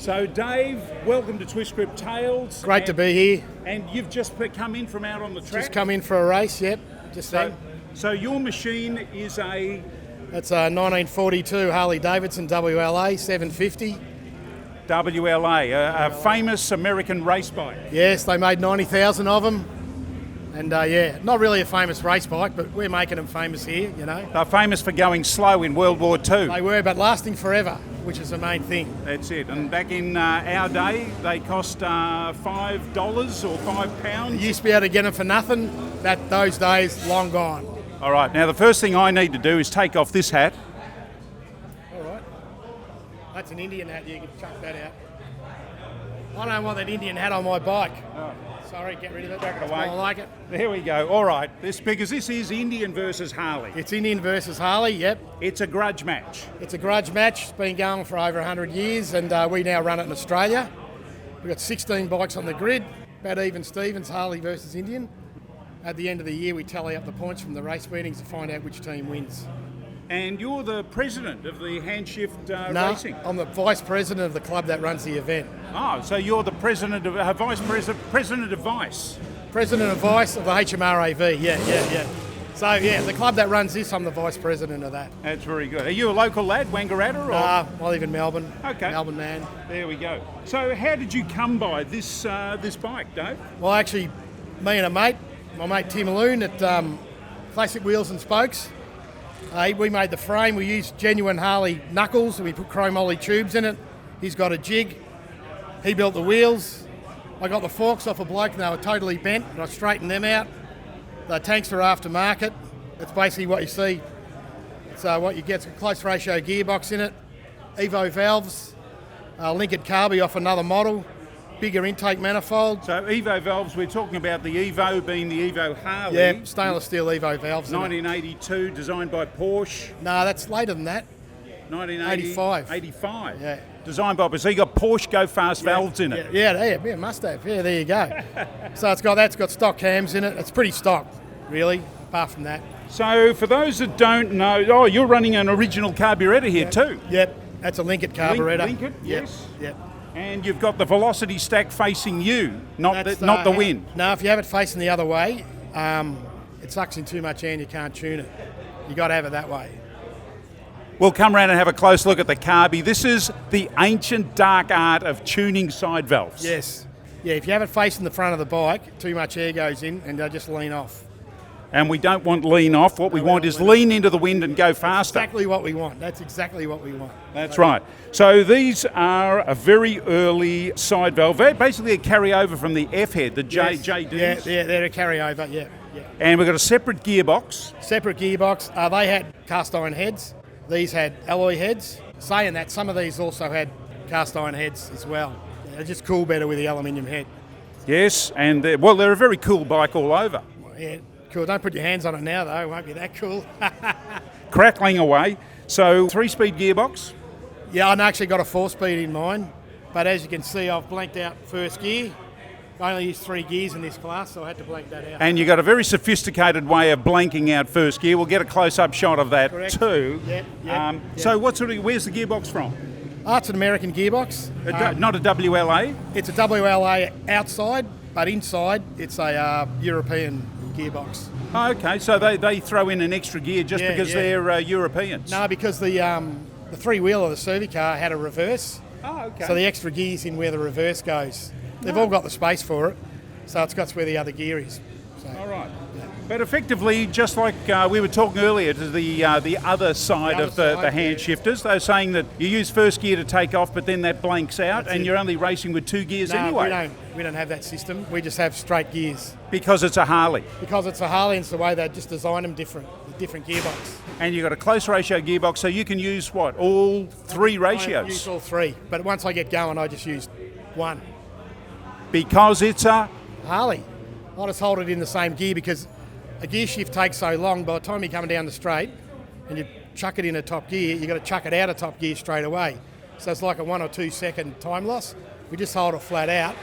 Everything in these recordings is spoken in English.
So Dave, welcome to Twist Grip Tales. Great to be here. And you've just come in from out on the track? Just come in for a race, yep. Just then. So your machine is a... It's a 1942 Harley Davidson WLA 750. WLA, a famous American race bike. Yes, they made 90,000 of them. And yeah, not really a famous race bike, but we're making them famous here, you know. They're famous for going slow in World War II. They were, but lasting forever, which is the main thing. That's it. And back in our day, they cost $5 or £5. You used to be able to get them for nothing. Those days, long gone. All right, now the first thing I need to do is take off this hat. All right. That's an Indian hat, you can chuck that out. I don't want that Indian hat on my bike. Oh. Sorry, get rid of it. Back it away. I like it. There we go. All right, because this is Indian versus Harley. It's Indian versus Harley, yep. It's a grudge match. It's a grudge match. It's been going for over 100 years, and we now run it in Australia. We've got 16 bikes on the grid, about even Stevens, Harley versus Indian. At the end of the year, we tally up the points from the race meetings to find out which team wins. And you're the president of the Handshift Racing? No, I'm the vice president of the club that runs the event. Oh, so you're the president of president of vice? President of vice of the HMRAV, yeah. So, yeah, the club that runs this, I'm the vice president of that. That's very good. Are you a local lad, Wangaratta? Or? I live in Melbourne. Okay. Melbourne man. There we go. So how did you come by this bike, Dave? Well, actually, me and my mate Tim Loon at Classic Wheels and Spokes, we made the frame. We used genuine Harley knuckles and we put chromoly tubes in it. He's got a jig. He built the wheels. I got the forks off a bloke and they were totally bent and I straightened them out. The tanks are aftermarket. It's basically what you see. So what you get's a close ratio gearbox in it, Evo valves, Lincoln carby off another model, bigger intake manifold. So Evo valves, we're talking about the Evo being the Evo Harley. Yeah, stainless steel Evo valves. 1982, designed by Porsche. No, that's later than that. 1985. 85. Yeah. Designed by, so you got Porsche Go Fast valves in it. Yeah, must have. Yeah, there you go. So that's got stock cams in it. It's pretty stock, really, apart from that. So for those that don't know, you're running an original carburetor here too. Yep, that's a Lincoln carburetor. Lincoln, yes. Yep. And you've got the velocity stack facing you, not the wind. No, if you have it facing the other way, it sucks in too much air and you can't tune it. You got to have it that way. We'll come around and have a close look at the carby. This is the ancient dark art of tuning side valves. Yes. Yeah, if you have it facing the front of the bike, too much air goes in and they'll just lean off. And we don't want lean off. What we want is lean into the wind and go faster. Exactly what we want. That's exactly what we want. That's right. So these are a very early side valve, basically a carryover from the F-head, the JDs. Yeah, they're a carryover, yeah. And we've got a separate gearbox. Separate gearbox. They had cast iron heads. These had alloy heads. Saying that, some of these also had cast iron heads as well. They're just cool better with the aluminium head. Yes, and they're a very cool bike all over. Yeah, cool. Don't put your hands on it now, though. It won't be that cool. Crackling away. So, 3-speed gearbox? Yeah, I actually got a 4-speed in mine. But as you can see, I've blanked out first gear. I only use 3 gears in this class, so I had to blank that out. And you've got a very sophisticated way of blanking out first gear. We'll get a close-up shot of that. Correct. Too. Yep. So where's the gearbox from? It's an American gearbox. Not a WLA? It's a WLA outside, but inside it's a European gearbox. Oh, okay, so they throw in an extra gear just because they're Europeans? No, because the 3-wheel of the Cervicar had a reverse. Oh, okay. So the extra gear's in where the reverse goes. They've all got the space for it, so it's got where the other gear is. So, all right. Yeah. But effectively, just like we were talking earlier to the other side of the hand shifters, they're saying that you use first gear to take off, but then that blanks out, and you're only racing with 2 gears anyway. We don't have that system. We just have straight gears. Because it's a Harley. Because it's a Harley, and it's the way they just design them different gearbox. And you've got a close ratio gearbox, so you can use all 3 ratios? I use all 3, but once I get going, I just use 1. Because it's a Harley. I just hold it in the same gear because a gear shift takes so long. By the time you're coming down the straight and you chuck it in a top gear, you've got to chuck it out of top gear straight away. So it's like a 1 or 2 second time loss. We just hold it flat out.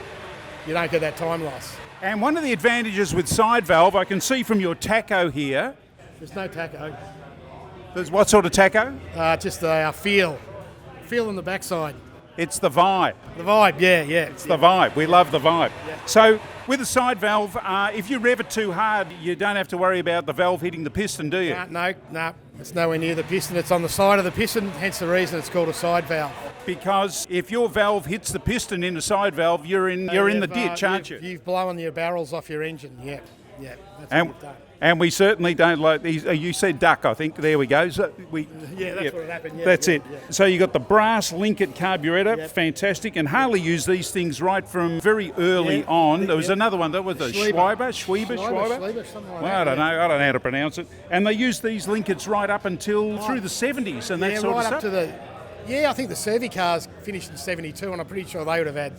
You don't get that time loss. And one of the advantages with side valve, I can see from your tacho here. There's no tacho. There's what sort of tacho? Just a feel in the backside. It's the vibe. The vibe, yeah. It's the vibe. We love the vibe. Yeah. So with a side valve, if you rev it too hard, you don't have to worry about the valve hitting the piston, do you? No. It's nowhere near the piston. It's on the side of the piston, hence the reason it's called a side valve. Because if your valve hits the piston in a side valve, you're in the ditch, aren't you? You've blown your barrels off your engine. Yeah. That's what you've done. And we certainly don't like these. You said duck, I think. There we go. So that's what happened. Yeah, that's it. Yeah. So you got the brass Linkit carburetor, fantastic. And Harley used these things right from very early on. There was another one. That was a Schweiber, something like that. I don't know how to pronounce it. And they used these Linkits right up until through the 70s and that sort of stuff. I think the Servi cars finished in 72, and I'm pretty sure they would have had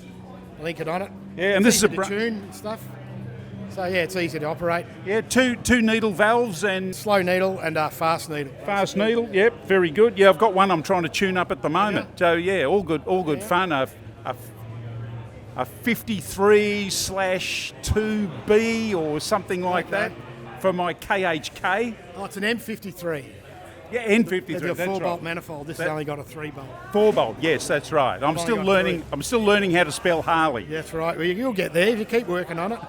Linkit on it. Yeah, and this is a tune and stuff. So it's easy to operate. Yeah, two needle valves and slow needle and fast needle. Fast needle, yep, very good. Yeah, I've got one I'm trying to tune up at the moment. So all good fun. A 53/2B or something like that for my KHK. Oh, it's an M53. Yeah, N53. It's a 4-bolt manifold. This has only got a 3-bolt. 4-bolt. Yes, that's right. I'm still learning how to spell Harley. That's right. Well, you'll get there if you keep working on it.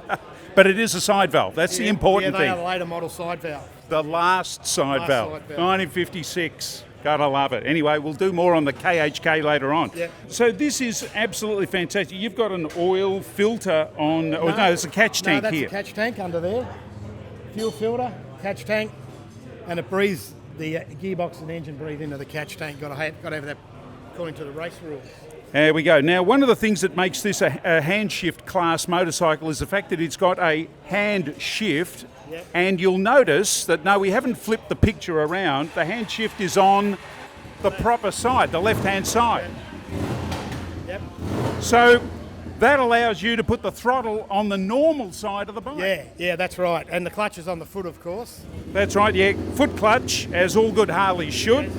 But it is a side valve. That's the important thing. Yeah, they are the later model side valve. The last side valve. 1956. Gotta love it. Anyway, we'll do more on the KHK later on. Yeah. So this is absolutely fantastic. You've got an oil filter on. No, it's a catch tank that's here. A catch tank under there. Fuel filter, catch tank, and it breathes. The gearbox and engine breathe into the catch tank. Got to have that according to the race rules. There we go. Now, one of the things that makes this a hand shift class motorcycle is the fact that it's got a hand shift. Yep. And you'll notice that, no, we haven't flipped the picture around. The hand shift is on the proper side, the left-hand side. Yep. So that allows you to put the throttle on the normal side of the bike. Yeah, that's right. And the clutch is on the foot, of course. That's right, yeah. Foot clutch, as all good Harleys should.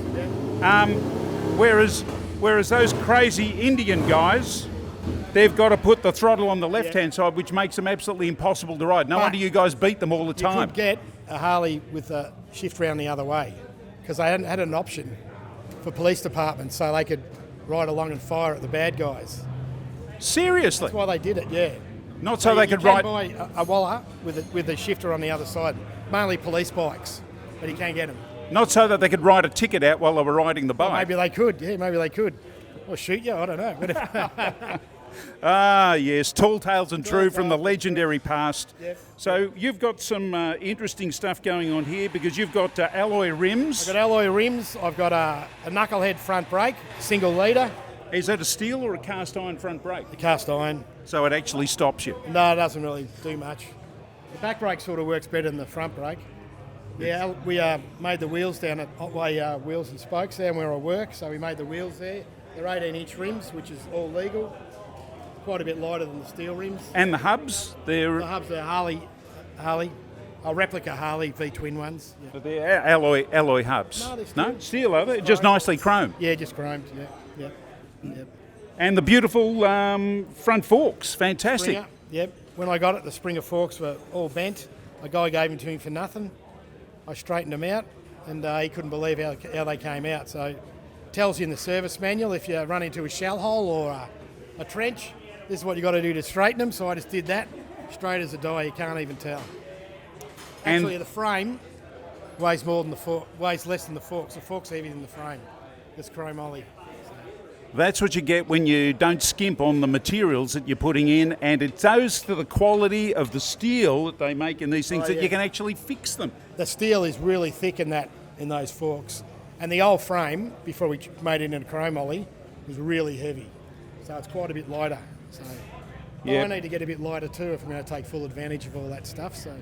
Yes, Whereas those crazy Indian guys, they've got to put the throttle on the left-hand side, which makes them absolutely impossible to ride. No wonder you guys beat them all the time. You could get a Harley with a shift round the other way, because they hadn't had an option for police departments, so they could ride along and fire at the bad guys. Seriously? That's why they did it, yeah. Not so they could ride... You can buy a Walla with a shifter on the other side, mainly police bikes, but you can't get them. Not so that they could write a ticket out while they were riding the bike. Well, maybe they could. Or shoot you, I don't know. Yes, tall tales and true from the legendary past. Yep. So you've got some interesting stuff going on here because you've got alloy rims. I've got alloy rims. I've got a knucklehead front brake, single leader. Is that a steel or a cast iron front brake? The cast iron. So it actually stops you? No, it doesn't really do much. The back brake sort of works better than the front brake. Yeah, we made the wheels down at Otway Wheels and Spokes down where I work, so we made the wheels there. They're 18-inch rims, which is all legal. Quite a bit lighter than the steel rims. And the hubs? The hubs are Harley, a replica Harley V-twin ones. Yeah. But they're alloy hubs? No, they're steel. No? Steel, are they? Just nicely chromed? Yeah, just chromed, yeah. And the beautiful front forks, fantastic. Springer, yep. When I got it, the Springer forks were all bent. A guy gave them to me for nothing. I straightened them out, and he couldn't believe how they came out. So it tells you in the service manual if you run into a shell hole or a trench, this is what you got to do to straighten them. So I just did that, straight as a die. You can't even tell. Actually, the frame weighs less than the forks. The fork's heavier than the frame. It's chrome ollie. That's what you get when you don't skimp on the materials that you're putting in, and it goes to the quality of the steel that they make in these things that you can actually fix them. The steel is really thick in those forks, and the old frame before we made it into chrome ollie was really heavy, so it's quite a bit lighter. So I need to get a bit lighter too if I'm going to take full advantage of all that stuff. So.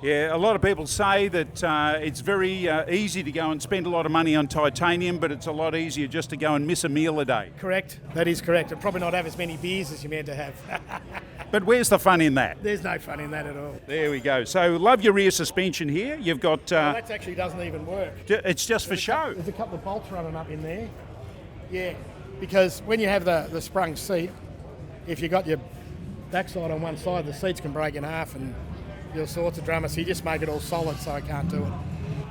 Yeah, a lot of people say that it's very easy to go and spend a lot of money on titanium, but it's a lot easier just to go and miss a meal a day. Correct. That is correct. And probably not have as many beers as you're meant to have. But where's the fun in that? There's no fun in that at all. There we go. So love your rear suspension here. You've got... that actually doesn't even work. It's just for show. There's a couple of bolts running up in there. Yeah, because when you have the sprung seat, if you've got your backside on one side, the seats can break in half and... all sorts of drama, so you just make it all solid, so I can't do it.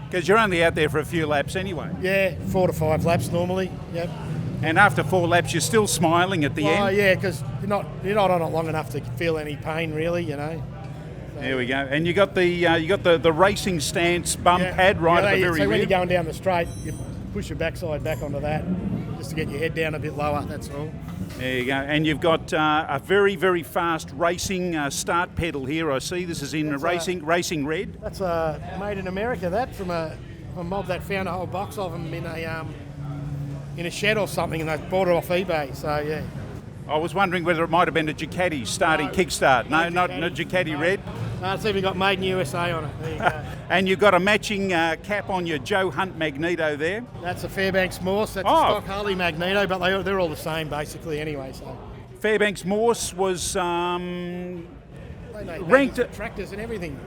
Because you're only out there for a few laps anyway. Yeah, 4 to 5 laps normally, yep. And after 4 laps, you're still smiling at the Oh end. yeah, because you're not on it long enough to feel any pain, really. So, there we go. And you got the racing stance bump pad right at the very So when rear. you're going down the straight, you push your backside back onto that, just to get your head down a bit lower. That's all. There you go. And you've got a very, very fast racing start pedal here. I see this is in racing red. That's made in America. That from a mob that found a whole box of them in a shed or something, and they bought it off eBay. So yeah. I was wondering whether it might have been a Ducati starting kickstart. No, not a Ducati red. No, it's even got Made in USA on it. There you go. And you've got a matching cap on your Joe Hunt Magneto there. That's a Fairbanks Morse. That's a stock Harley Magneto, but they're all the same basically anyway. So Fairbanks Morse was they ranked tractors and everything.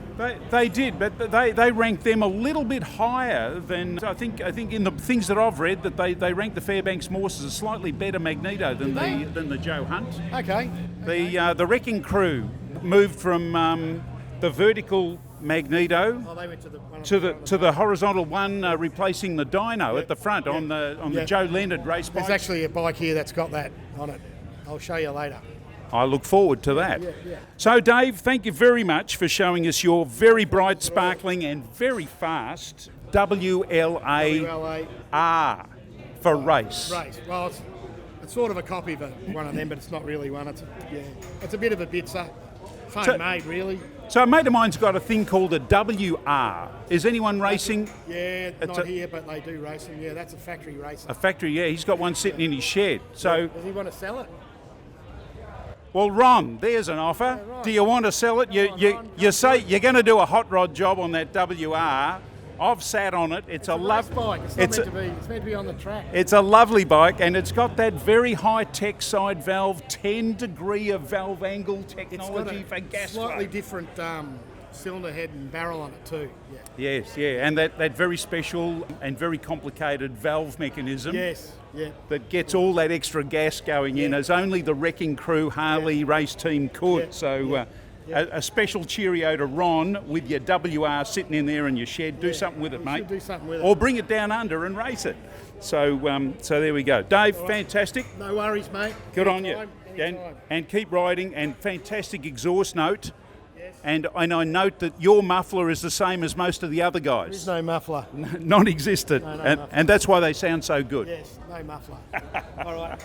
They did, but they ranked them a little bit higher than I think in the things that I've read that they ranked the Fairbanks Morse as a slightly better Magneto than the Joe Hunt. Okay. The Wrecking Crew moved from the vertical Magneto Oh, they went to the horizontal one, replacing the dyno at the front on the Joe Leonard race bike. There's actually a bike here that's got that on it. I'll show you later. I look forward to that. Yeah. So, Dave, thank you very much for showing us your very bright, sparkling and very fast WLA R for race. Well, it's sort of a copy of one of them, but it's not really one. It's a bit of a bitzer. Foam made, really. So a mate of mine's got a thing called a WR. Is anyone racing? Yeah, not here, but they do race them. Yeah, that's a factory racer. A factory, yeah. He's got one sitting in his shed. So, does he want to sell it? well, Ron, there's an offer. Yeah, right. Do you want to sell it? You say you're going to do a hot rod job on that WR. I've sat on it. It's a race bike. It's meant to be on the track. It's a lovely bike, and it's got that very high-tech side valve, 10-degree of valve angle technology for gas flow. Slightly different cylinder head and barrel on it too. Yeah. Yes, yeah, and that very special and very complicated valve mechanism. Yes, yeah. That gets all that extra gas going in, as only the Wrecking Crew Harley race team could. Yeah. So. A special cheerio to Ron with your WR sitting in there in your shed. Do something with it, mate. Do something with it. Or bring it down under and race it. So there we go. Dave, fantastic. No worries, mate. Good on you. Anytime. And keep riding. And fantastic exhaust note. Yes. And I note that your muffler is the same as most of the other guys. There's no muffler. Non-existent. No and, muffler. and that's why they sound so good. Yes, no muffler. All right.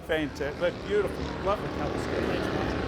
Fantastic. Beautiful. Lovely colour scheme.